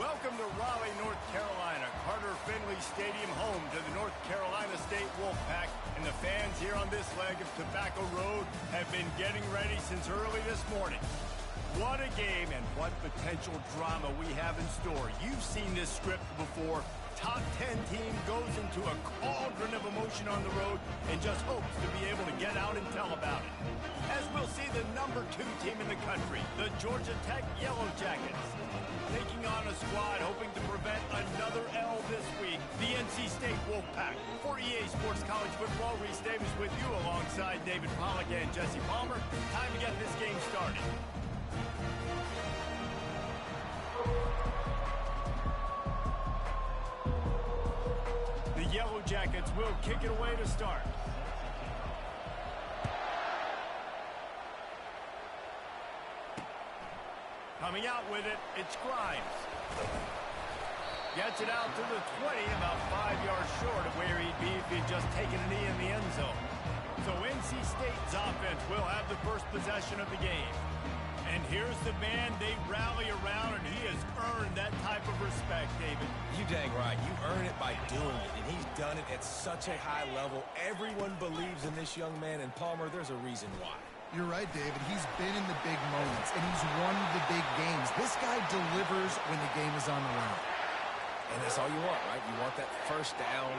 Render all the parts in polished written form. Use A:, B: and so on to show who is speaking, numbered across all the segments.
A: Welcome to Raleigh, North Carolina, Carter Finley Stadium, home to the North Carolina State Wolfpack, and the fans here on this leg of Tobacco Road have been getting ready since early this morning. What a game and what potential drama we have in store. You've seen this script before. Top 10 team goes into a cauldron of emotion on the road and just hopes to be able to get out and tell about it. As we'll see the number 2 team in the country, the Georgia Tech Yellow Jackets, taking on a squad hoping to prevent another L this week, the NC State Wolfpack. For EA Sports College Football, Reese Davis with you alongside David Pollack and Jesse Palmer. Time to get this game started. The Yellow Jackets will kick it away to start. Coming out with it, it's Grimes. Gets it out to the 20, about 5 yards short of where he'd be if he'd just taken a knee in the end zone. So NC State's offense will have the first possession of the game. And here's the man they rally around, and he has earned that type of respect, David.
B: You dang right. You earn it by doing it, and he's done it at such a high level. Everyone believes in this young man, and Palmer, there's a reason why.
C: You're right, David. He's been in the big moments, and he's won the big games. This guy delivers when the game is on the line.
B: And that's all you want, right? You want that first down,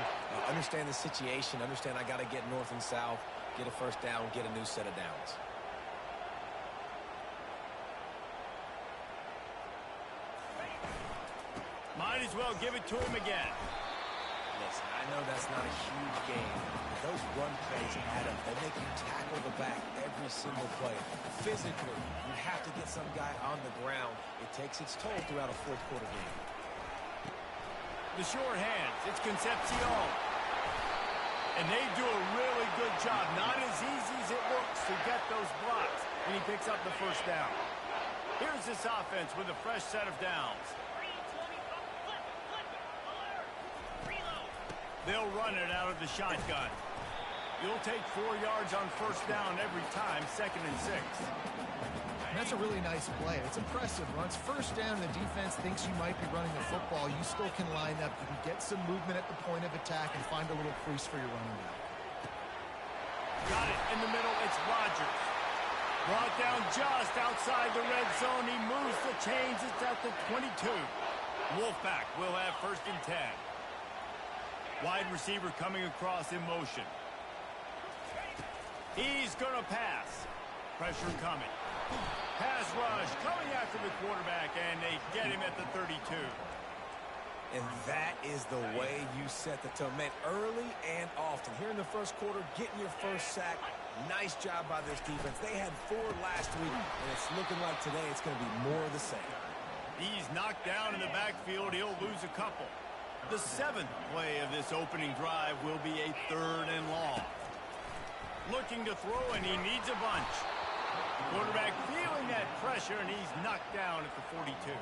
B: understand the situation, understand I got to get north and south, get a first down, get a new set of downs.
A: Might as well give it to him again.
B: Listen, I know that's not a huge game, but those run plays add up. They make you tackle the back every single play. Physically, you have to get some guy on the ground. It takes its toll throughout a fourth quarter game.
A: The short hands, it's Concepcion. And they do a really good job. Not as easy as it looks to get those blocks. And he picks up the first down. Here's this offense with a fresh set of downs. They'll run it out of the shotgun. You'll take 4 yards on first down every time, 2nd and 6.
C: And that's a really nice play. It's impressive. Once first down, the defense thinks you might be running the football. You still can line up. You can get some movement at the point of attack and find a little crease for your running back.
A: Got it in the middle. It's Rodgers. Brought down just outside the red zone. He moves the chains. It's at the 22. Wolfpack will have 1st and 10. Wide receiver coming across in motion. He's going to pass. Pressure coming. Pass rush coming after the quarterback, and they get him at the 32.
B: And that is the way you set the tone. Man, early and often. Here in the first quarter, getting your first sack. Nice job by this defense. They had 4 last week, and it's looking like today it's going to be more of the same.
A: He's knocked down in the backfield. He'll lose a couple. The 7th play of this opening drive will be a 3rd and long. Looking to throw, and he needs a bunch. Quarterback feeling that pressure, and he's knocked down at the 42.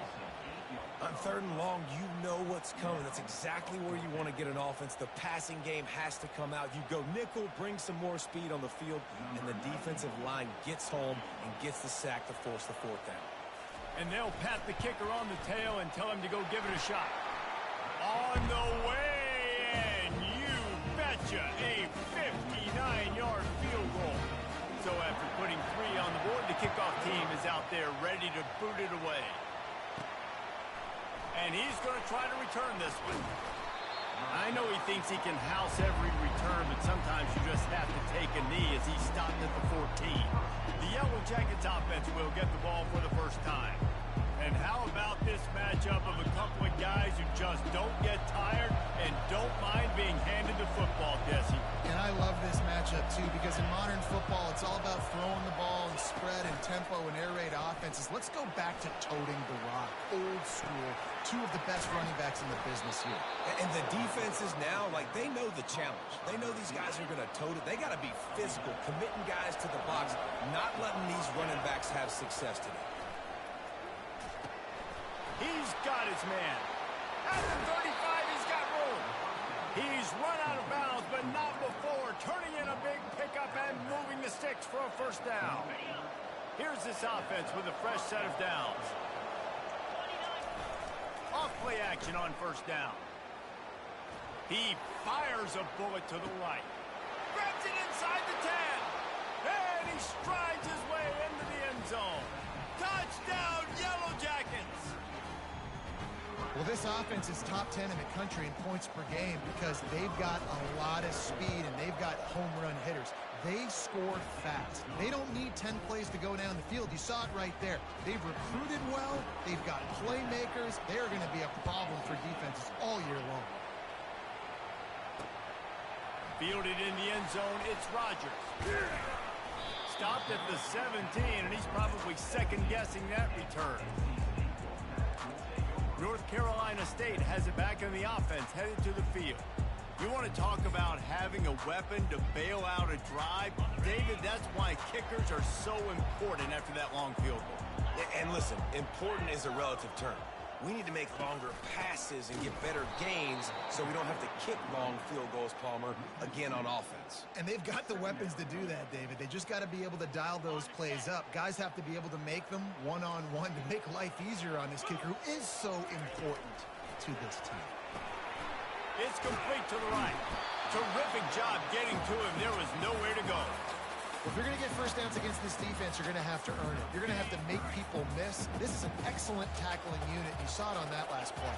B: On 3rd and long, you know what's coming. That's exactly where you want to get an offense. The passing game has to come out. You go nickel, bring some more speed on the field, and the defensive line gets home and gets the sack to force the 4th down.
A: And they'll pat the kicker on the tail and tell him to go give it a shot. On the way, and you betcha, a 59-yard field goal. So after putting 3 on the board, the kickoff team is out there ready to boot it away. And he's going to try to return this one. I know he thinks he can house every return, but sometimes you just have to take a knee as he stopped at the 14. The Yellow Jackets offense will get the ball for the first time. And how about this matchup of a couple of guys who just don't get tired and don't mind being handed the football, Jesse?
C: And I love this matchup, too, because in modern football, it's all about throwing the ball and spread and tempo and air raid offenses. Let's go back to toting the rock. Old school. 2 of the best running backs in the business here.
B: And the defenses now, like, they know the challenge. They know these guys are going to tote it. They got to be physical, committing guys to the box, not letting these running backs have success today.
A: He's got his man. At the 35, he's got room. He's run out of bounds, but not before. Turning in a big pickup and moving the sticks for a first down. Here's this offense with a fresh set of downs. Off play action on first down. He fires a bullet to the right. Grabs it inside the 10. And he strides his way into the end zone. Touchdown, Yellow Jackets!
C: Well, this offense is top 10 in the country in points per game because they've got a lot of speed and they've got home run hitters. They score fast. They don't need 10 plays to go down the field. You saw it right there. They've recruited well. They've got playmakers. They're going to be a problem for defenses all year long.
A: Fielded in the end zone, it's Rodgers. Stopped at the 17, and he's probably second-guessing that return. North Carolina State has it back in the offense, headed to the field. You want to talk about having a weapon to bail out a drive? David, that's why kickers are so important after that long field goal.
B: And listen, important is a relative term. We need to make longer passes and get better gains so we don't have to kick long field goals, Palmer, again on offense.
C: And they've got the weapons to do that, David. They just got to be able to dial those plays up. Guys have to be able to make them one-on-one to make life easier on this kicker who is so important to this team.
A: It's complete to the right. Terrific job getting to him. There was nowhere to go.
C: If you're going to get first downs against this defense, you're going to have to earn it. You're going to have to make people miss. This is an excellent tackling unit. You saw it on that last play.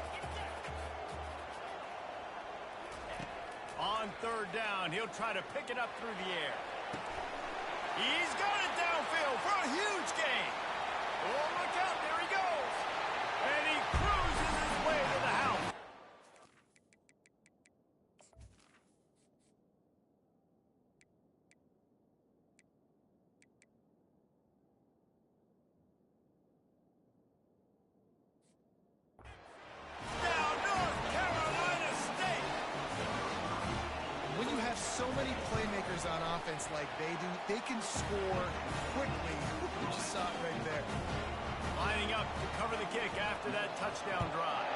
A: On third down, he'll try to pick it up through the air. He's got it downfield for a huge gain. Oh, look out. There he goes. And he cruises his way to the house.
C: So many playmakers on offense like they do, they can score quickly. You just saw it right there.
A: Lining up to cover the kick after that touchdown drive.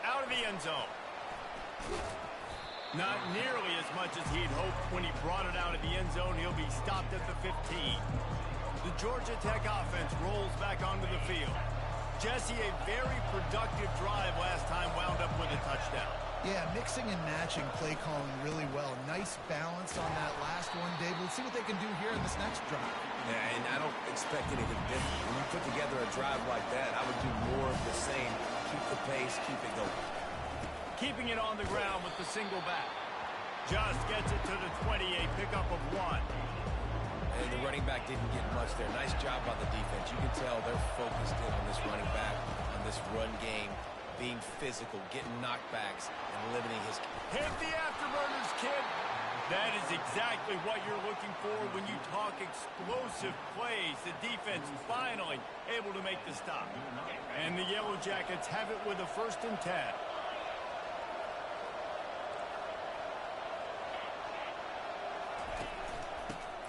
A: Out of the end zone. Not nearly as much as he'd hoped when he brought it out of the end zone. He'll be stopped at the 15. The Georgia Tech offense rolls back onto the field. Jesse, a very productive drive last time wound up with a touchdown.
C: Yeah, mixing and matching play calling really well. Nice balance on that last one, Dave. Let's see what they can do here in this next drive.
B: Yeah, and I don't expect anything different. When you put together a drive like that, I would do more of the same. Keep the pace, keep it going.
A: Keeping it on the ground with the single back. Just gets it to the 28, pickup of 1.
B: And the running back didn't get much there. Nice job by the defense. You can tell they're focused in on this running back, on this run game, being physical, getting knockbacks, and limiting his...
A: Hit the afterburners, kid. That is exactly what you're looking for when you talk explosive plays. The defense finally able to make the stop. And the Yellow Jackets have it with a 1st and 10.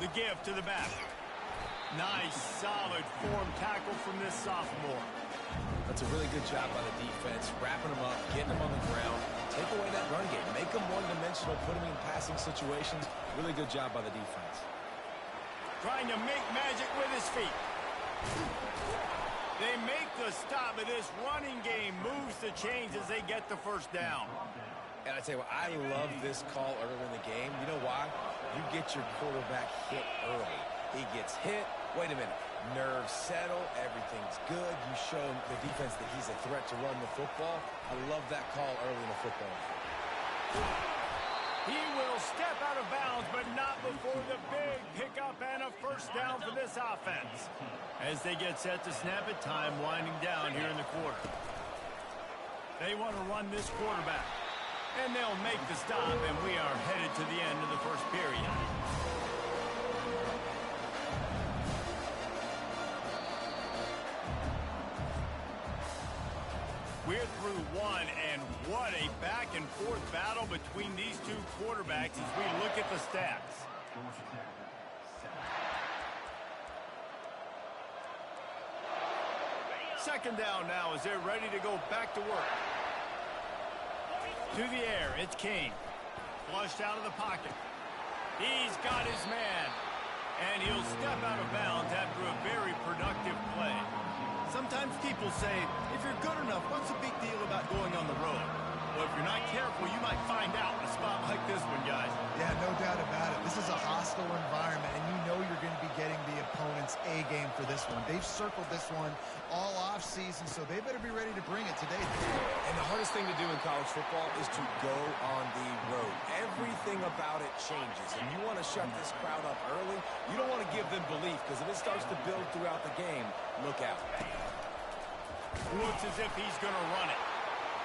A: The give to the back. Nice, solid form tackle from this sophomore.
B: That's a really good job by the defense, wrapping them up, getting them on the ground, take away that run game, make them one-dimensional, put them in passing situations. Really good job by the defense.
A: Trying to make magic with his feet. They make the stop, but this running game moves the chains as they get the first down.
B: And I tell you what, I love this call early in the game. You know why? You get your quarterback hit early. He gets hit. Wait a minute. Nerves settle. Everything's good. You show the defense that he's a threat to run the football. I love that call early in the football.
A: He will step out of bounds, but not before the big pickup and a first down for this offense. As they get set to snap it, time winding down here in the quarter. They want to run this quarterback. And they'll make the stop, and we are headed to the end of the first period. We're through one, and what a back-and-forth battle between these two quarterbacks as we look at the stats. Second down now as they're ready to go back to work. To the air, it's King. Flushed out of the pocket. He's got his man. And he'll step out of bounds after a very productive play. Sometimes people say, if you're good enough, what's the big deal about going on the road? Well, if you're not careful, you might find out in a spot like this one, guys.
C: Yeah, no doubt about it. This is a hostile environment, and you know you're going to be getting the opponent's A game for this one. They've circled this one all off season, so they better be ready to bring it today.
B: And the hardest thing to do in college football is to go on the road. Everything about it changes, and you want to shut this crowd up early. You don't want to give them belief, because if it starts to build throughout the game, look out.
A: Looks as if he's going to run it.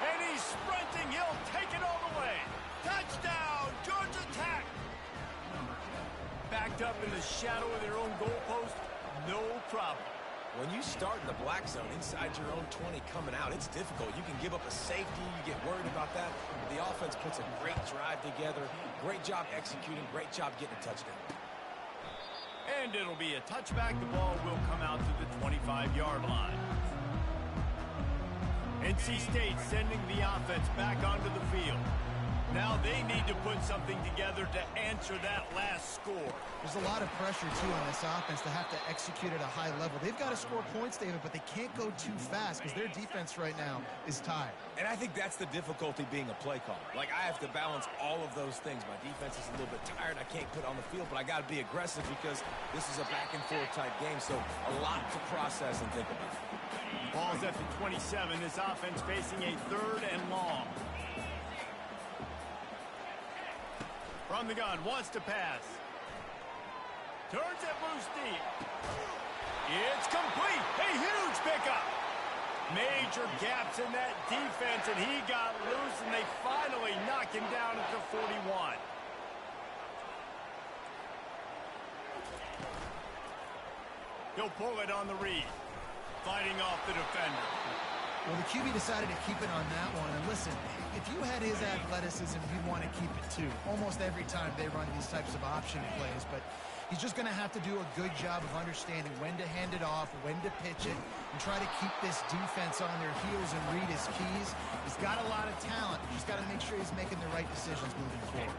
A: And he's sprinting. He'll take it all the way. Touchdown, Georgia Tech. Backed up in the shadow of their own goalpost, no problem.
B: When you start in the black zone inside your own 20 coming out, it's difficult. You can give up a safety. You get worried about that. The offense puts a great drive together. Great job executing. Great job getting a touchdown.
A: And it'll be a touchback. The ball will come out to the 25-yard line. NC State sending the offense back onto the field. Now they need to put something together to answer that last score.
C: There's a lot of pressure, too, on this offense to have to execute at a high level. They've got to score points, David, but they can't go too fast because their defense right now is tired.
B: And I think that's the difficulty being a play caller. Like, I have to balance all of those things. My defense is a little bit tired. I can't put on the field, but I got to be aggressive because this is a back-and-forth type game, so a lot to process and think about.
A: Ball's at the 27. This offense facing a 3rd and long. From the gun, wants to pass. Turns it loose deep. It's complete. A huge pickup. Major gaps in that defense, and he got loose, and they finally knock him down at the 41. He'll pull it on the read. Fighting off the defender.
C: Well, the QB decided to keep it on that one. And listen, if you had his athleticism, you'd want to keep it too. Almost every time they run these types of option plays. But he's just going to have to do a good job of understanding when to hand it off, when to pitch it, and try to keep this defense on their heels and read his keys. He's got a lot of talent. He's got to make sure he's making the right decisions moving forward.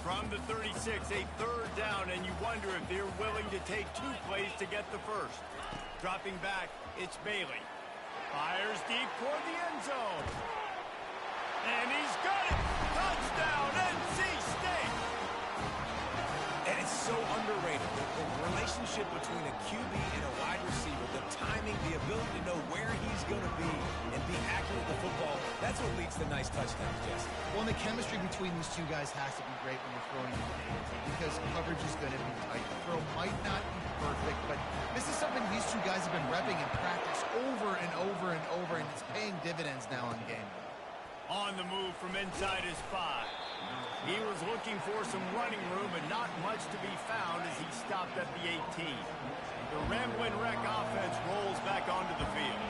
A: From the 36, a 3rd down, and you wonder if they're willing to take 2 plays to get the first. Dropping back, it's Bailey. Fires deep toward the end zone. And he's got it! Touchdown, NC State!
B: And it's so underrated. The relationship between a QB and a wide receiver, the timing, the ability to know where he's going to be and be accurate with the football, that's what leads to nice touchdowns, Jesse.
C: Well, the chemistry between these two guys has to be great when you're throwing into the A because coverage is going to be tight. The throw might not be perfect, but this is something these two guys have been repping in practice over and over and over, and it's paying dividends now on game day.
A: On the move from inside his 5. He was looking for some running room, but not much to be found as he stopped at the 18. The Ramblin' Wreck offense rolls back onto the field.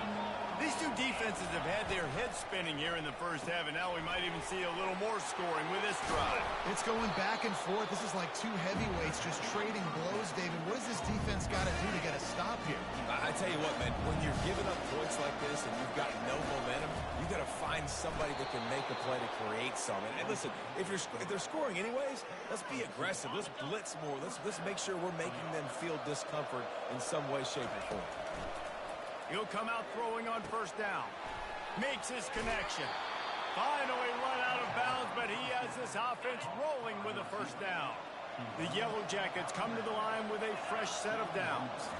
A: These two defenses have had their heads spinning here in the first half, and now we might even see a little more scoring with this drive.
C: It's going back and forth. This is like two heavyweights just trading blows, David. What does this defense got to do to get a stop here?
B: I tell you what, man, when you're giving up points like this and you've got no momentum, you got to find somebody that can make a play to create some. And listen, if they're scoring anyways, let's be aggressive. Let's blitz more. Let's make sure we're making them feel discomfort in some way, shape, or form.
A: He'll come out throwing on 1st down. Makes his connection. Finally run out of bounds, but he has this offense rolling with a 1st down. The Yellow Jackets come to the line with a fresh set of downs.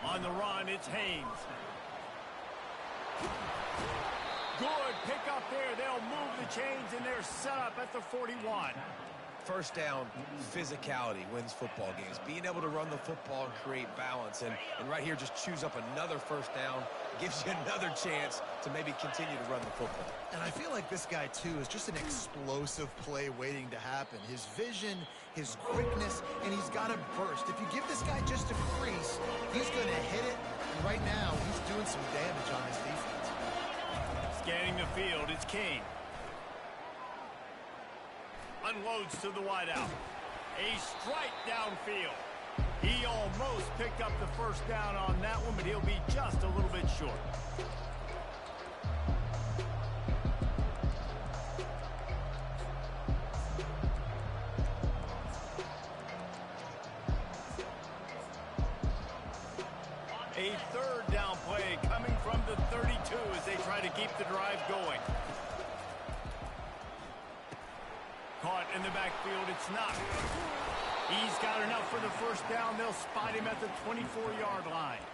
A: On the run, it's Haynes. Good pick up there. They'll move the chains, and they're set up at the 41.
B: 1st down, physicality wins football games. Being able to run the football and create balance. And right here, just choose up another 1st down. Gives you another chance to maybe continue to run the football.
C: And I feel like this guy, too, is just an explosive play waiting to happen. His vision, his quickness, and he's got a burst. If you give this guy just a crease, he's going to hit it. And right now, he's doing some damage on his defense.
A: Scanning the field, it's King. Unloads to the wideout. A strike downfield. He almost picked up the 1st down on that one, but he'll be just a little bit short. A third down play coming from the 32 as they try to keep the drive going. Caught in the backfield, it's not. He's got enough for the first down. They'll spot him at the 24-yard line.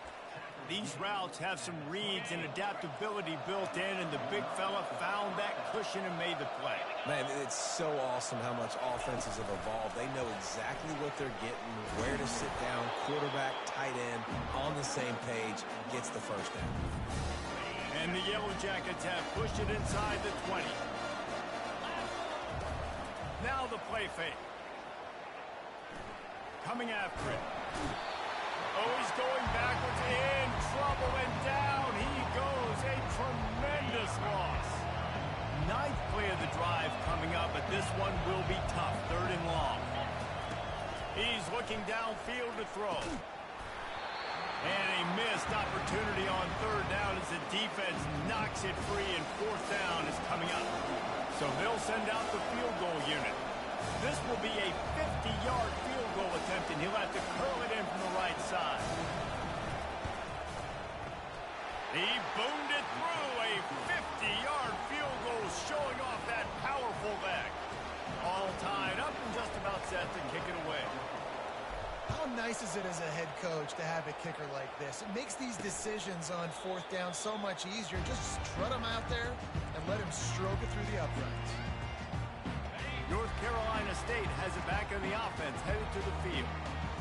A: These routes have some reads and adaptability built in, and the big fella found that cushion and made the play.
B: Man, it's so awesome how much offenses have evolved. They know exactly what they're getting, where to sit down, quarterback, tight end, on the same page, gets the first down.
A: And the Yellow Jackets have pushed it inside the 20. Now the play fake. Coming after it. Oh, he's going backwards, in trouble, and down he goes. A tremendous loss. Ninth play of the drive coming up, but this one will be tough. Third and long. He's looking downfield to throw. And a missed opportunity on third down as the defense knocks it free, and fourth down is coming up. So they'll send out the field goal unit. This will be a 50-yard field goal attempt, and he'll have to curl it in from the right side. He boomed it through. A 50-yard field goal showing off that powerful leg. All tied up and just about set to kick it away.
C: How nice is it as a head coach to have a kicker like this? It makes these decisions on fourth down so much easier. Just strut him out there and let him stroke it through the uprights.
A: North Carolina State has it back in the offense, headed to the field.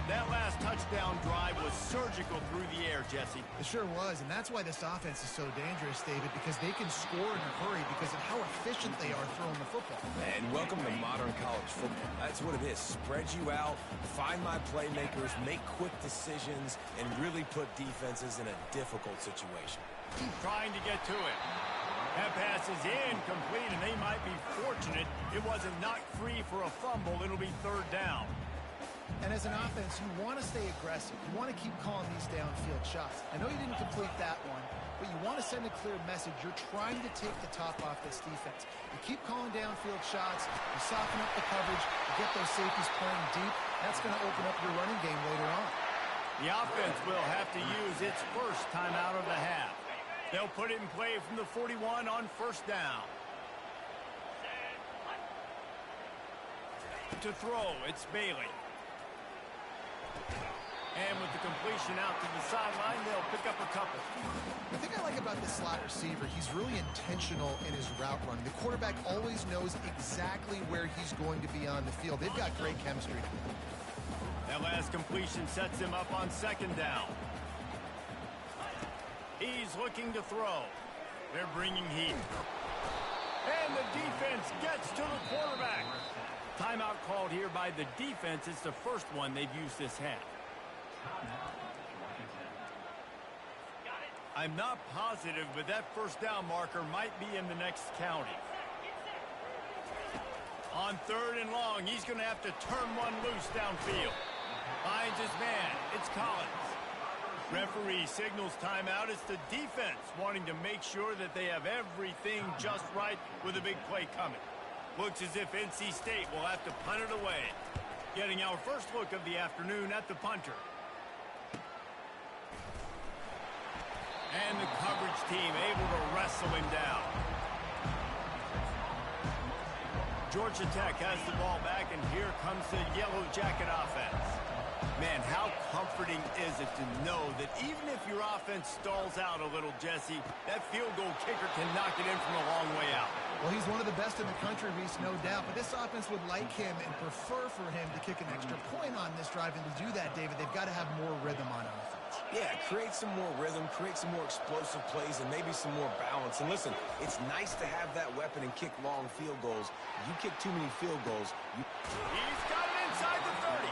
A: That last touchdown drive was surgical through the air, Jesse.
C: It sure was, and that's why this offense is so dangerous, David, because they can score in a hurry because of how efficient they are throwing the football.
B: And welcome to modern college football. That's what it is. Spread you out, find my playmakers, make quick decisions, and really put defenses in a difficult situation.
A: Trying to get to it. That pass is incomplete, and they might be fortunate it wasn't knocked free for a fumble. It'll be third down.
C: And as an offense, you want to stay aggressive. You want to keep calling these downfield shots. I know you didn't complete that one, but you want to send a clear message. You're trying to take the top off this defense. You keep calling downfield shots, you soften up the coverage, you get those safeties playing deep. That's going to open up your running game later on.
A: The offense will have to use its first timeout of the half. They'll put it in play from the 41 on first down. To throw, it's Bailey. And with the completion out to the sideline, they'll pick up a couple.
C: The thing I like about this slot receiver, he's really intentional in his route running. The quarterback always knows exactly where he's going to be on the field. They've got great chemistry together.
A: That last completion sets him up on second down. He's looking to throw. They're bringing heat. And the defense gets to the quarterback. Timeout called here by the defense. It's the first one they've used this half. I'm not positive, but that first down marker might be in the next county. On third and long, he's going to have to turn one loose downfield. Finds his man. It's Collins. Referee signals timeout. It's the defense wanting to make sure that they have everything just right with a big play coming. Looks as if NC State will have to punt it away. Getting our first look of the afternoon at the punter. And the coverage team able to wrestle him down. Georgia Tech has the ball back, and here comes the Yellow Jacket offense. Man, how comforting is it to know that even if your offense stalls out a little, Jesse, that field goal kicker can knock it in from a long way out.
C: Well, he's one of the best in the country, Reese, no doubt. But this offense would like him and prefer for him to kick an extra point on this drive. And to do that, David, they've got to have more rhythm on offense.
B: Yeah, create some more rhythm, create some more explosive plays, and maybe some more balance. And listen, it's nice to have that weapon and kick long field goals. You kick too many field goals.
A: He's got it inside the 30.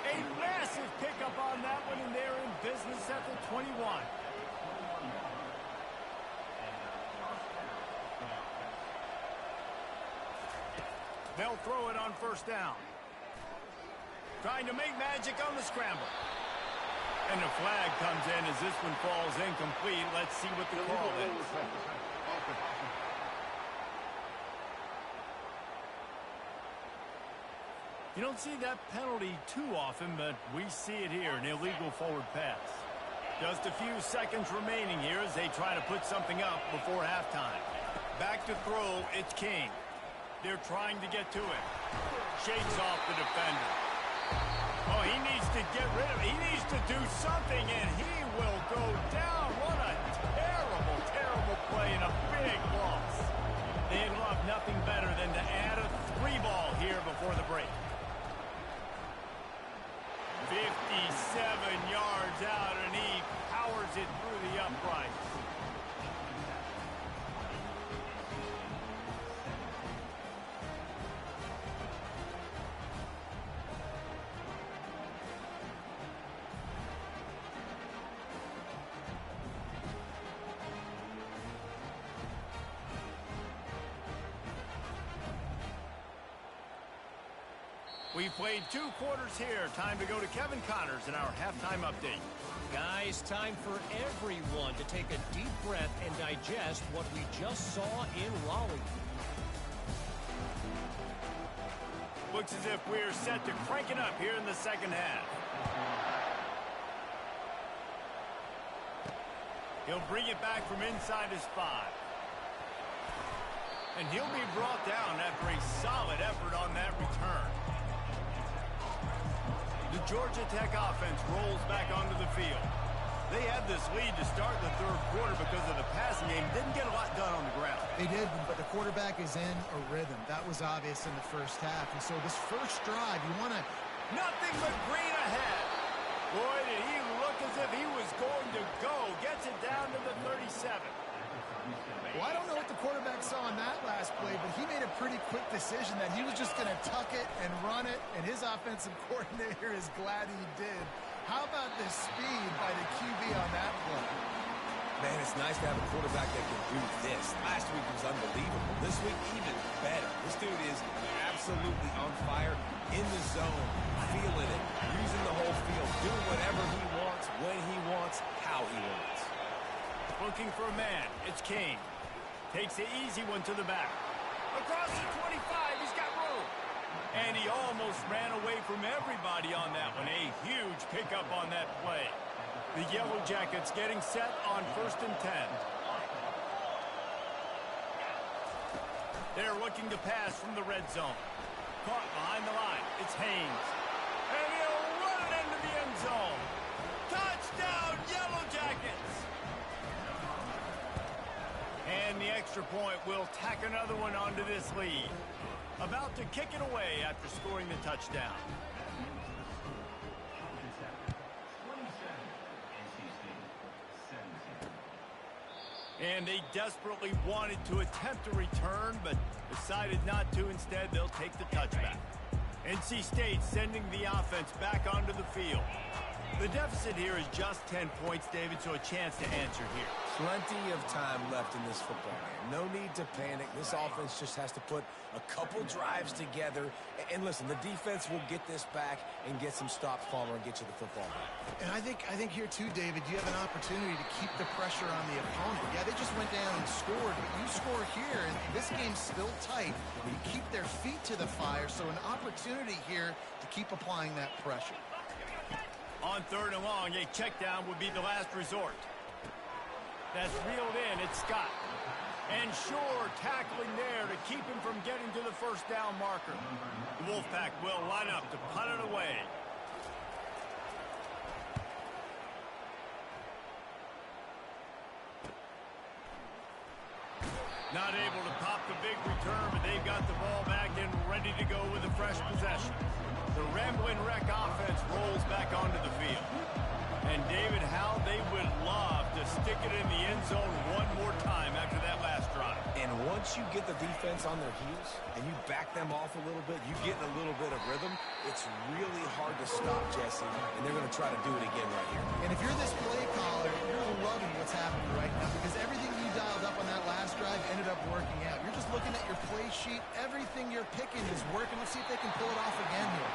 A: A massive pickup on that one, and they're in business at the 21. They'll throw it on first down. Trying to make magic on the scramble. And the flag comes in as this one falls incomplete. Let's see what the call is. You don't see that penalty too often, but we see it here, an illegal forward pass. Just a few seconds remaining here as they try to put something up before halftime. Back to throw, it's King. They're trying to get to it. Shakes off the defender. Oh, he needs to get rid of it. He needs to do something, and he will go down. What a terrible, terrible play and a big loss. They'd love nothing better than to add a 3-ball here before the break. 57 yards out, and he powers it through the uprights. We played 2 quarters here. Time to go to Kevin Connors in our halftime update.
D: Guys, time for everyone to take a deep breath and digest what we just saw in Raleigh.
A: Looks as if we're set to crank it up here in the second half. He'll bring it back from inside his 5. And he'll be brought down after a solid effort on that return. The Georgia Tech offense rolls back onto the field. They had this lead to start the third quarter because of the passing game. Didn't get a lot done on the ground.
C: They did, but the quarterback is in a rhythm. That was obvious in the first half. And so this first drive, you want to...
A: Nothing but green ahead. Boy, did he look as if he was going to go. Gets it down to the 37.
C: Well, I don't know what the quarterback saw on that last play, but he made a pretty quick decision that he was just going to tuck it and run it, and his offensive coordinator is glad he did. How about the speed by the QB on that play?
B: Man, it's nice to have a quarterback that can do this. Last week was unbelievable. This week, even better. This dude is absolutely on fire, in the zone, feeling it, using the whole field, doing whatever he wants, when he wants, how he wants.
A: Looking for a man. It's King. Takes the easy one to the back. Across the 25, he's got room. And he almost ran away from everybody on that one. A huge pickup on that play. The Yellow Jackets getting set on 1st and 10. They're looking to pass from the red zone. Caught behind the line. It's Haynes. And he'll run it into the end zone. Touchdown, Yellow Jackets! And the extra point will tack another one onto this lead. About to kick it away after scoring the touchdown. And they desperately wanted to attempt a return, but decided not to. Instead, they'll take the touchback. NC State sending the offense back onto the field. The deficit here is just 10 points, David, so a chance to answer here.
B: Plenty of time left in this football game. No need to panic. This offense just has to put a couple drives together. And listen, the defense will get this back and get some stops, Palmer, and get you the football back.
C: And I think here, too, David, you have an opportunity to keep the pressure on the opponent. Yeah, they just went down and scored, but you score here, and this game's still tight. You keep their feet to the fire, so an opportunity here to keep applying that pressure.
A: On 3rd and long, a check down would be the last resort. That's reeled in. It's Scott. And Shore tackling there to keep him from getting to the first down marker. The Wolfpack will line up to punt it away. Not able to pop the big return, but they've got the ball back and ready to go with a fresh possession. The Ramblin' Wreck offense rolls back onto the field. And David, how they would love to stick it in the end zone one more time after that last drive.
B: And once you get the defense on their heels and you back them off a little bit, you get in a little bit of rhythm, it's really hard to stop, Jesse, and they're going to try to do it again right here.
C: And if you're this play caller, you're loving what's happening right now because everything you dialed up on that last drive ended up working out. You're just looking at your play sheet. Everything you're picking is working. Let's see if they can pull it off again here.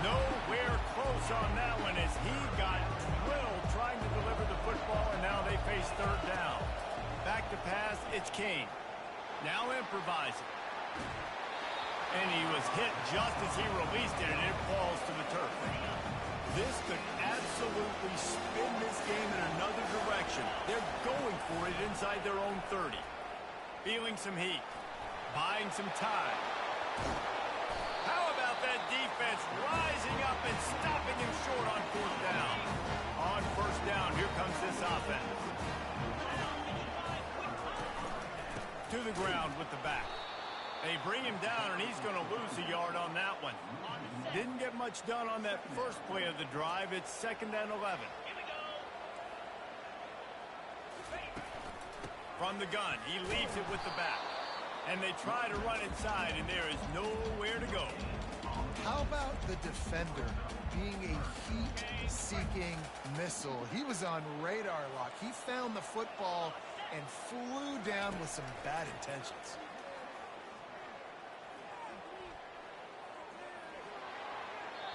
A: Nowhere close on that one as he got drilled trying to deliver the football, and now they face 3rd down. Back to pass, it's King. Now improvising. And he was hit just as he released it, and it falls to the turf. This could absolutely absolutely spin this game in another direction. They're going for it inside their own 30. Feeling some heat. Buying some time. How about that defense rising up and stopping him short on fourth down? On first down, here comes this offense. To the ground with the back. They bring him down, and he's going to lose a yard on that one. Didn't get much done on that first play of the drive. It's 2nd and 11. From the gun, he leaves it with the back. And they try to run inside, and there is nowhere to go.
C: How about the defender being a heat-seeking missile? He was on radar lock. He found the football and flew down with some bad intentions.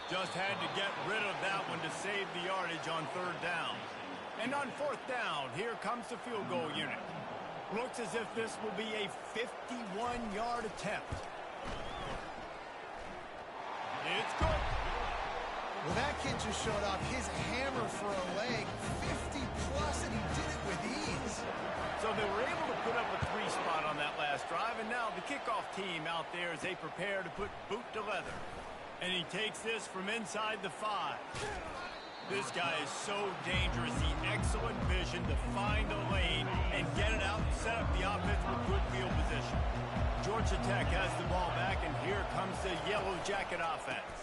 A: Just had to get rid of that one to save the yardage on 3rd down. And on 4th down, here comes the field goal unit. Looks as if this will be a 51-yard attempt. It's good.
C: Well, that kid just showed off his hammer for a leg, 50-plus, and he did it with ease.
A: So they were able to put up a 3 spot on that last drive, and now the kickoff team out there as they prepare to put boot to leather. And he takes this from inside the 5. This guy is so dangerous. The excellent vision to find a lane and get it out and set up the offense with good field position. Georgia Tech has the ball back, and here comes the Yellow Jacket offense.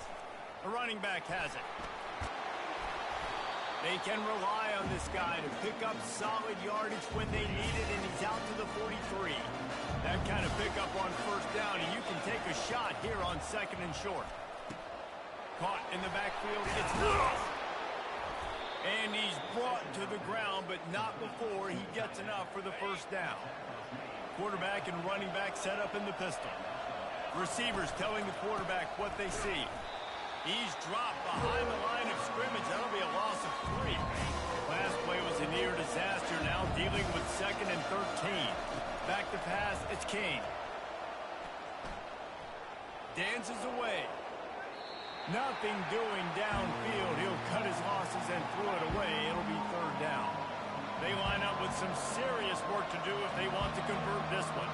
A: The running back has it. They can rely on this guy to pick up solid yardage when they need it, and he's out to the 43. That kind of pickup on first down, and you can take a shot here on 2nd and short. Caught in the backfield. It's not. And he's brought to the ground, but not before he gets enough for the first down. Quarterback and running back set up in the pistol. Receivers telling the quarterback what they see. He's dropped behind the line of scrimmage. That'll be a loss of 3. Last play was a near disaster. Now dealing with 2nd and 13. Back to pass, it's Kane. Dances away. Nothing doing downfield. He'll cut his losses and throw it away. It'll be 3rd down. They line up with some serious work to do if they want to convert this one.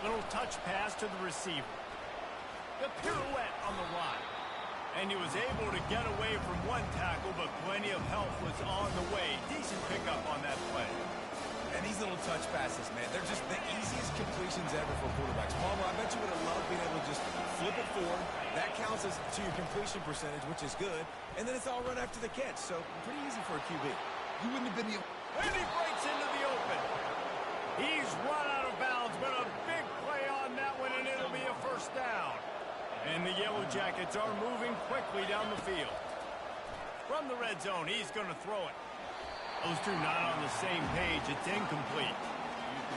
A: Little touch pass to the receiver. The pirouette on the line. And he was able to get away from one tackle, but plenty of help was on the way. Decent pickup on that play.
B: And these little touch passes, man, they're just the easiest completions ever for quarterbacks. Palmer, I bet you would have loved being able to just flip it forward. That counts as to your completion percentage, which is good. And then it's all run after the catch, so pretty easy for a QB.
C: You wouldn't have been the...
A: And he breaks into the open. He's run out of bounds, but a big play on that one, and it'll be a first down. And the Yellow Jackets are moving quickly down the field. From the red zone, he's going to throw it. Those two not on the same page. It's incomplete.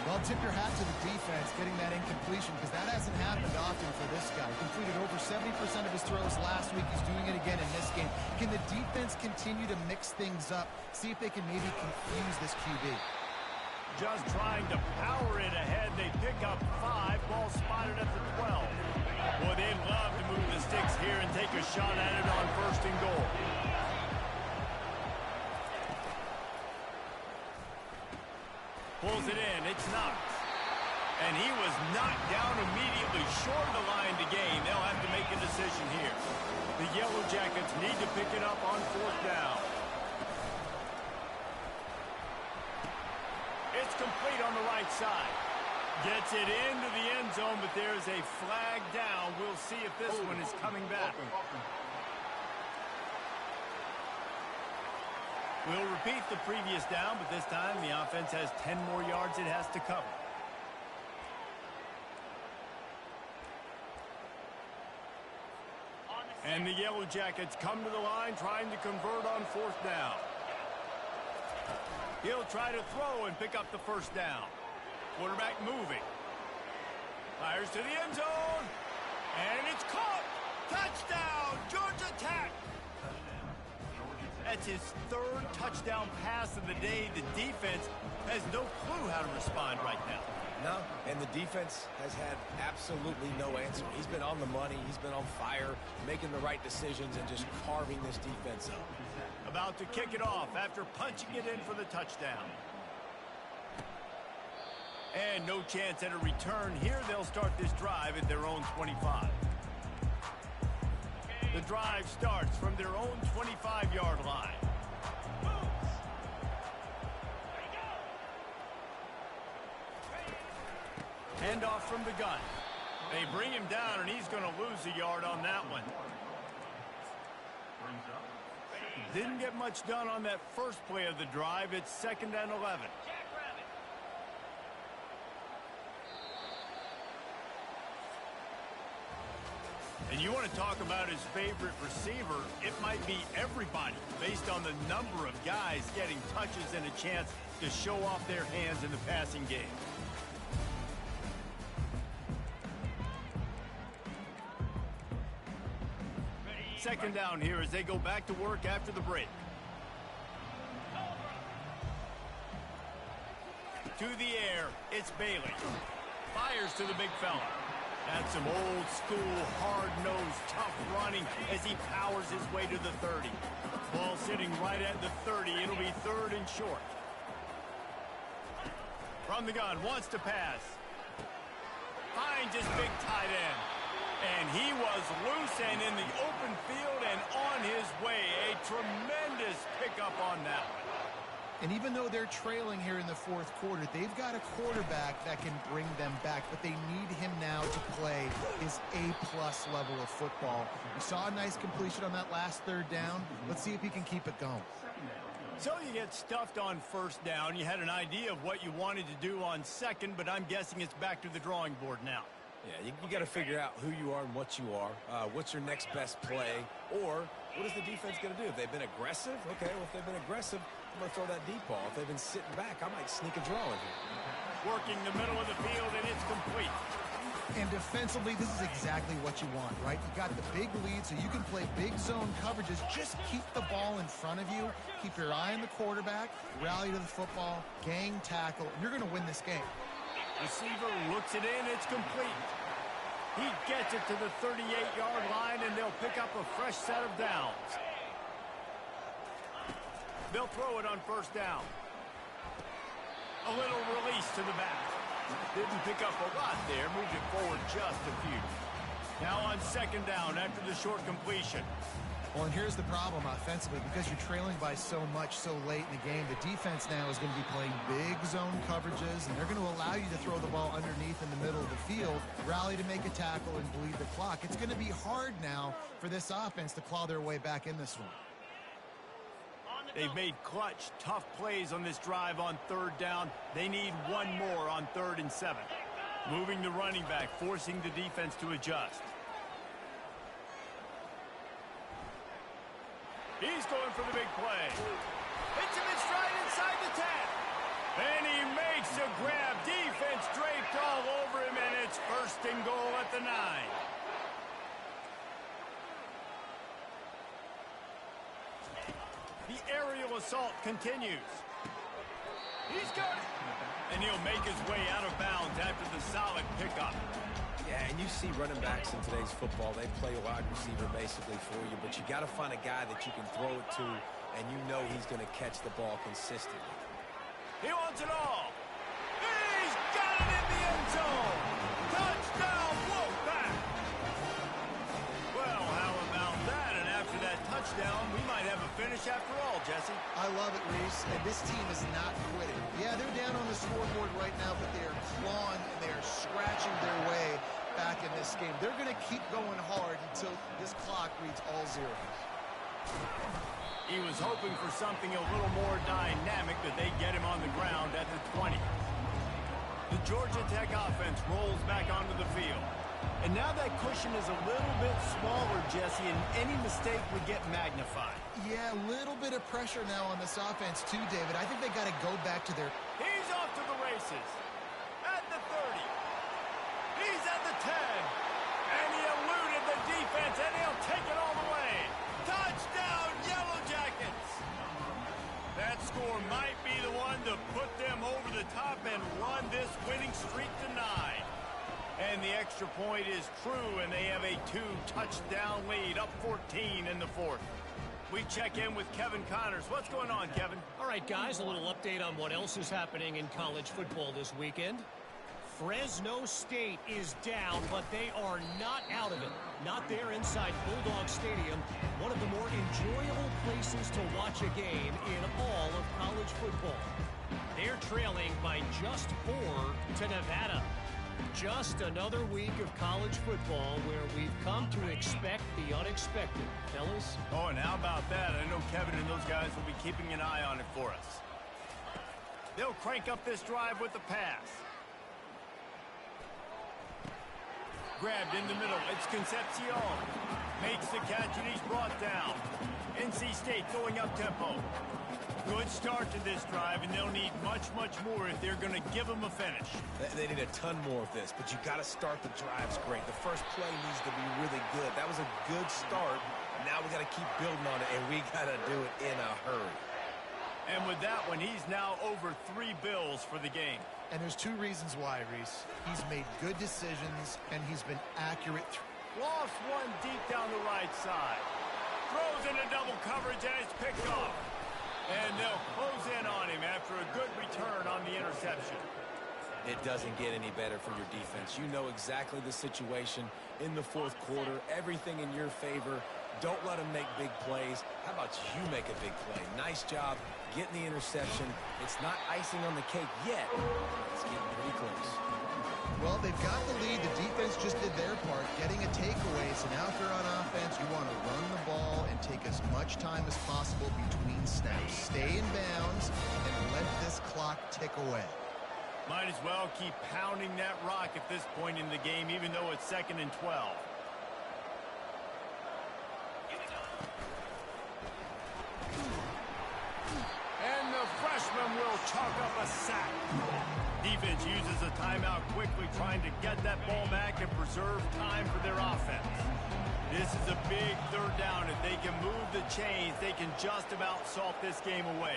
C: Well, tip your hat to the defense getting that incompletion, because that hasn't happened often for this guy. Completed over 70% of his throws last week. He's doing it again in this game. Can the defense continue to mix things up? See if they can maybe confuse this QB.
A: Just trying to power it ahead. They pick up 5. Ball spotted at the 12. Boy, they'd love to move the sticks here and take a shot at it on 1st and goal. Pulls it in. It's Knox. And he was knocked down immediately short of the line to gain. They'll have to make a decision here. The Yellow Jackets need to pick it up on 4th down. It's complete on the right side. Gets it into the end zone, but there's a flag down. We'll see if this one is coming back. We'll repeat the previous down, but this time the offense has 10 more yards it has to cover. And the Yellow Jackets come to the line trying to convert on 4th down. He'll try to throw and pick up the first down. Quarterback moving. Fires to the end zone. And it's caught. Touchdown, Georgia Tech. That's his 3rd touchdown pass of the day. The defense has no clue how to respond right now.
B: No, And the defense has had absolutely no answer. He's been on the money. He's been on fire, making the right decisions and just carving this defense up.
A: About to kick it off after punching it in for the touchdown. And no chance at a return here. They'll start this drive at their own 25. The drive starts from their own 25-yard line. Handoff from the gun. They bring him down, and he's going to lose a yard on that one. Didn't get much done on that first play of the drive. It's 2nd and 11. And you want to talk about his favorite receiver, it might be everybody based on the number of guys getting touches and a chance to show off their hands in the passing game. Second down here as they go back to work after the break. To the air, it's Bailey. Fires to the big fella. That's some old-school, hard-nosed, tough running as he powers his way to the 30. Ball sitting right at the 30. It'll be 3rd and short. From the gun, wants to pass. Finds his big tight end. And he was loose and in the open field and on his way. A tremendous pickup on that one.
C: And even though they're trailing here in the 4th quarter, they've got a quarterback that can bring them back, but they need him now to play his A-plus level of football. We saw a nice completion on that last 3rd down. Let's see if he can keep it going.
A: So you get stuffed on 1st down. You had an idea of what you wanted to do on 2nd, but I'm guessing it's back to the drawing board now.
B: Yeah, you got to figure out who you are and what you are. What's your next best play? Or what is the defense going to do? If they've been aggressive, okay, well, if they've been aggressive, I'm going to throw that deep ball. If they've been sitting back, I might sneak a draw in here.
A: Working the middle of the field, and it's complete.
C: And defensively, this is exactly what you want, right? You got the big lead, so you can play big zone coverages. Just keep the ball in front of you. Keep your eye on the quarterback. Rally to the football. Gang tackle. You're going to win this game.
A: Receiver looks it in. It's complete. He gets it to the 38-yard line, and they'll pick up a fresh set of downs. They'll throw it on 1st down. A little release to the back. Didn't pick up a lot there. Moved it forward just a few. Now on 2nd down after the short completion.
C: Well, and here's the problem offensively. Because you're trailing by so much so late in the game, the defense now is going to be playing big zone coverages, and they're going to allow you to throw the ball underneath in the middle of the field, rally to make a tackle, and bleed the clock. It's going to be hard now for this offense to claw their way back in this one.
A: They've made clutch, tough plays on this drive on 3rd down. They need one more on 3rd and 7. Moving the running back, forcing the defense to adjust. He's going for the big play. Hits him in stride inside the 10. And he makes a grab. Defense draped all over him, and it's 1st and goal at the 9. The aerial assault continues. He's got it. And he'll make his way out of bounds after the solid pickup.
B: Yeah, and you see running backs in today's football, they play a wide receiver basically for you, but you got to find a guy that you can throw it to, and you know he's going to catch the ball consistently.
A: He wants it all. He's got it in the end zone. Touchdown, Wolfpack. Well, how about that? And after that touchdown, we might have a finish after all, Jesse.
C: I love it, Reese, and this team is not quitting. Yeah, they're down on the scoreboard right now, but they are clawing and they are scratching their way back in this game. They're going to keep going hard until this clock reads all zeros.
A: He was hoping for something a little more dynamic, but they get him on the ground at the 20. The Georgia Tech offense rolls back onto the field. And now that cushion is a little bit smaller, Jesse, and any mistake would get magnified.
C: Yeah, a little bit of pressure now on this offense too, David. I think they got to go back to their...
A: He's off to the races. At the 30. He's at the 10. And he eluded the defense, and he'll take it all the way. Touchdown, Yellow Jackets. That score might be the one to put them over the top and run this winning streak to 9. and the extra point is true, and they have a 2-touchdown lead, up 14 in the fourth. We check in with Kevin Connors. What's going on, Kevin?
D: All right, guys, a little update on what else is happening in college football this weekend. Fresno State is down, but they are not out of it. Not there inside Bulldog Stadium, one of the more enjoyable places to watch a game in all of college football. They're trailing by just 4 to Nevada. Just another week of college football where we've come to expect the unexpected, fellas.
A: Oh, and how about that? I know Kevin and those guys will be keeping an eye on it for us. They'll crank up this drive with the pass. Grabbed in the middle. It's Concepcion. Makes the catch, and he's brought down. NC State going up-tempo. Good start to this drive, and they'll need much, much more if they're going to give them a finish.
B: They need a ton more of this, but you got to start the drives great. The first play needs to be really good. That was a good start. Now we got to keep building on it, and we got to do it in a hurry.
A: And with that one, he's now over 3 bills for the game.
C: And there's 2 reasons why, Reese. He's made good decisions, and he's been accurate.
A: Lost one deep down the right side. Throws into double coverage, and it's picked off. And they'll close in on him after a good return on the interception.
B: It doesn't get any better for your defense. You know exactly the situation in the fourth quarter. Everything in your favor. Don't let them make big plays. How about you make a big play? Nice job getting the interception. It's not icing on the cake yet. It's getting pretty close.
C: Well, they've got the lead. The defense just did their part, getting a takeaway. So now if you're on offense, you want to run the ball and take as much time as possible between snaps. Stay in bounds and let this clock tick away.
A: Might as well keep pounding that rock at this point in the game, even though it's 2nd and 12. And the freshman will chalk up a sack. Defense uses a timeout quickly, trying to get that ball back and preserve time for their offense. This is a big 3rd down. If they can move the chains, they can just about salt this game away.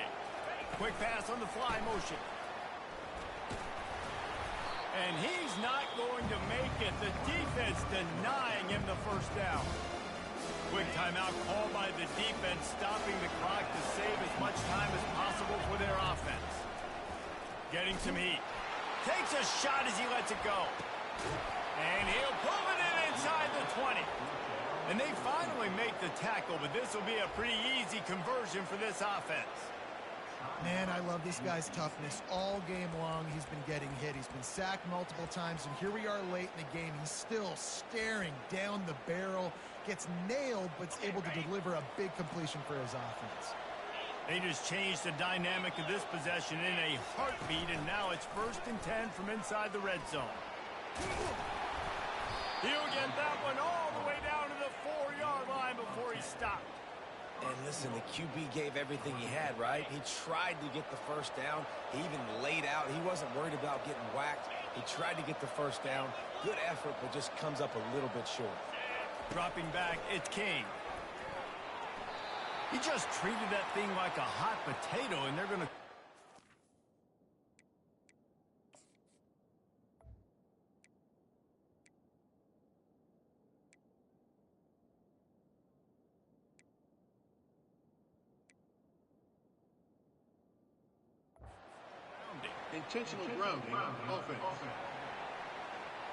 A: Quick pass on the fly motion. And he's not going to make it. The defense denying him the 1st down. Quick timeout called by the defense, stopping the clock to save as much time as possible for their offense. Getting some heat. Takes a shot as he lets it go. And he'll pull it in inside the 20. And they finally make the tackle, but this will be a pretty easy conversion for this offense.
C: Man, I love this guy's toughness. All game long, he's been getting hit. He's been sacked multiple times, and here we are late in the game. He's still staring down the barrel, gets nailed, but is able to deliver a big completion for his offense.
A: They just changed the dynamic of this possession in a heartbeat, and now it's 1st and 10 from inside the red zone. He'll get that one all the way down to the 4-yard line before he stopped.
B: And listen, the QB gave everything he had, right? He tried to get the 1st down. He even laid out. He wasn't worried about getting whacked. He tried to get the 1st down. Good effort, but just comes up a little bit short.
A: Dropping back, it's King. He just treated that thing like a hot potato, and they're going to...
E: Intentional grounding, offense.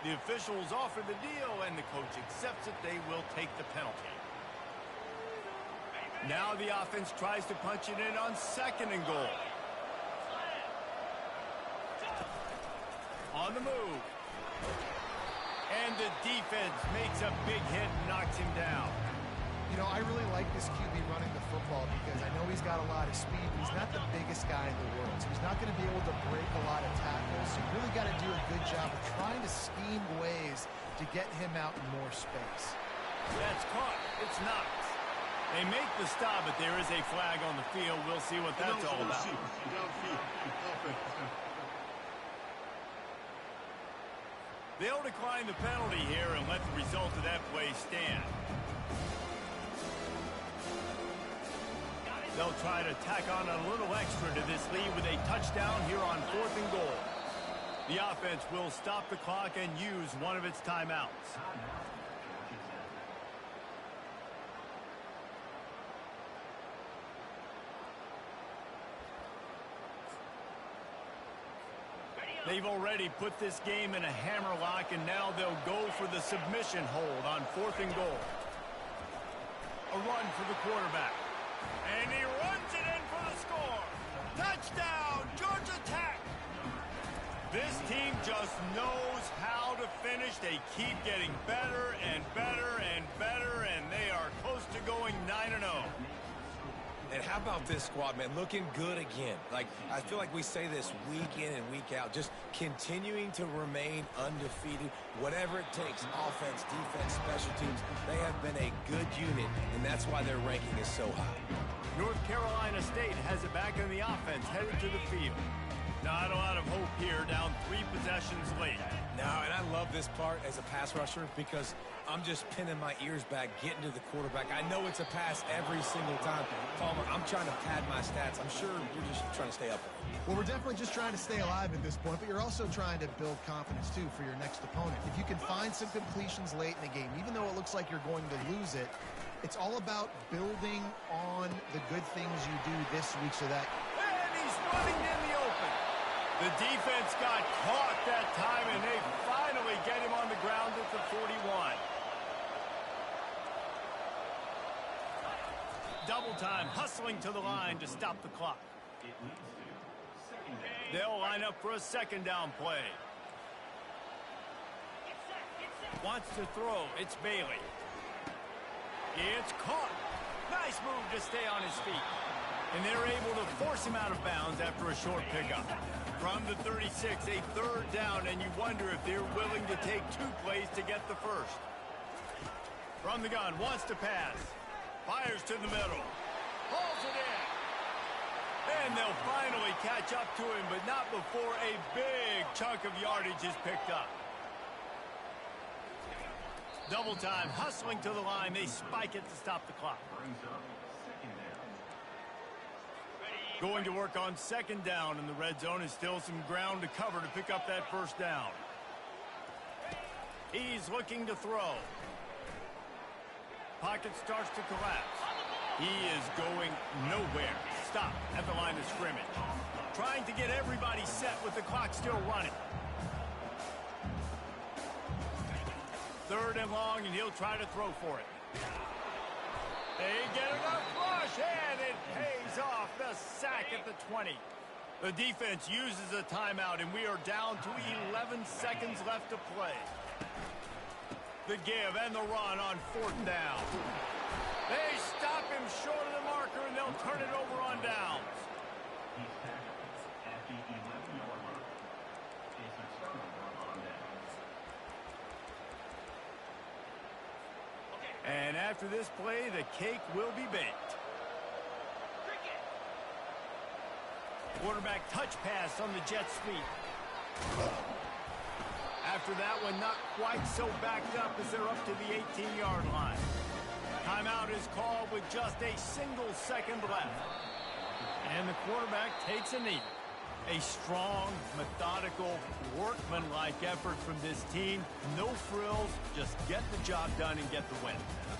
A: The officials offer the deal, and the coach accepts it. They will take the penalty. Now the offense tries to punch it in on 2nd and goal. On the move. And the defense makes a big hit and knocks him down.
C: You know, I really like this QB running the football because I know he's got a lot of speed, but he's not the biggest guy in the world. So he's not going to be able to break a lot of tackles. So you really got to do a good job of trying to scheme ways to get him out in more space.
A: That's caught. It's knocked. They make the stop, but there is a flag on the field. We'll see what that's all about. They'll decline the penalty here and let the result of that play stand. They'll try to tack on a little extra to this lead with a touchdown here on 4th and goal. The offense will stop the clock and use one of its timeouts. They've already put this game in a hammerlock, and now they'll go for the submission hold on 4th and goal. A run for the quarterback. And he runs it in for the score. Touchdown, Georgia Tech. This team just knows how to finish. They keep getting better and better and better, and they are close to going 9-0.
B: And how about this squad, man? Looking good again. Like, I feel like we say this week in and week out, just continuing to remain undefeated, whatever it takes, offense, defense, special teams. They have been a good unit, and that's why their ranking is so high.
A: North Carolina State has it back in the offense, headed to the field. Not a lot of hope here, down 3 possessions late.
B: No, and I love this part as a pass rusher because I'm just pinning my ears back, getting to the quarterback. I know it's a pass every single time. Palmer, I'm trying to pad my stats. I'm sure you're just trying to stay up.
C: Well, we're definitely just trying to stay alive at this point, but you're also trying to build confidence, too, for your next opponent. If you can find some completions late in the game, even though it looks like you're going to lose it, it's all about building on the good things you do this week so that...
A: And he's running in the open. The defense got caught that time, and they finally get him on the ground at the 41. Double time, hustling to the line to stop the clock. They'll line up for a 2nd down play. Wants to throw. It's Bailey. It's caught. Nice move to stay on his feet. And they're able to force him out of bounds after a short pickup. From the 36, a 3rd down, and you wonder if they're willing to take 2 plays to get the first. From the gun, wants to pass. Fires to the middle. Hauls it in. And they'll finally catch up to him, but not before a big chunk of yardage is picked up. Double time, hustling to the line. They spike it to stop the clock. Going to work on 2nd down, and the red zone is still some ground to cover to pick up that 1st down. He's looking to throw. Pocket starts to collapse. He is going nowhere. Stop at the line of scrimmage. Trying to get everybody set with the clock still running. 3rd and long, and he'll try to throw for it. They get enough rush, and it pays off. The sack at the 20. The defense uses a timeout, and we are down to 11 seconds left to play. The give and the run on 4th down. They stop him short of the marker, and they'll turn it over on downs. And after this play, the cake will be baked. Quarterback touch pass on the Jets' feet. After that one, not quite so backed up as they're up to the 18-yard line. Timeout is called with just a single second left. And the quarterback takes a knee. A strong, methodical, workmanlike effort from this team. No frills, just get the job done and get the win.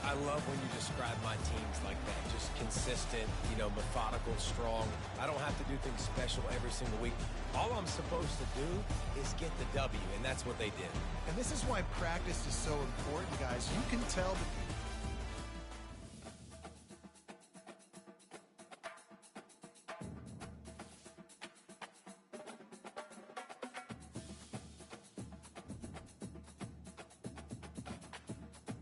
B: I love when you describe my teams like that. Just consistent, methodical, strong. I don't have to do things special every single week. All I'm supposed to do is get the W, and that's what they did.
C: And this is why practice is so important, guys. You can tell that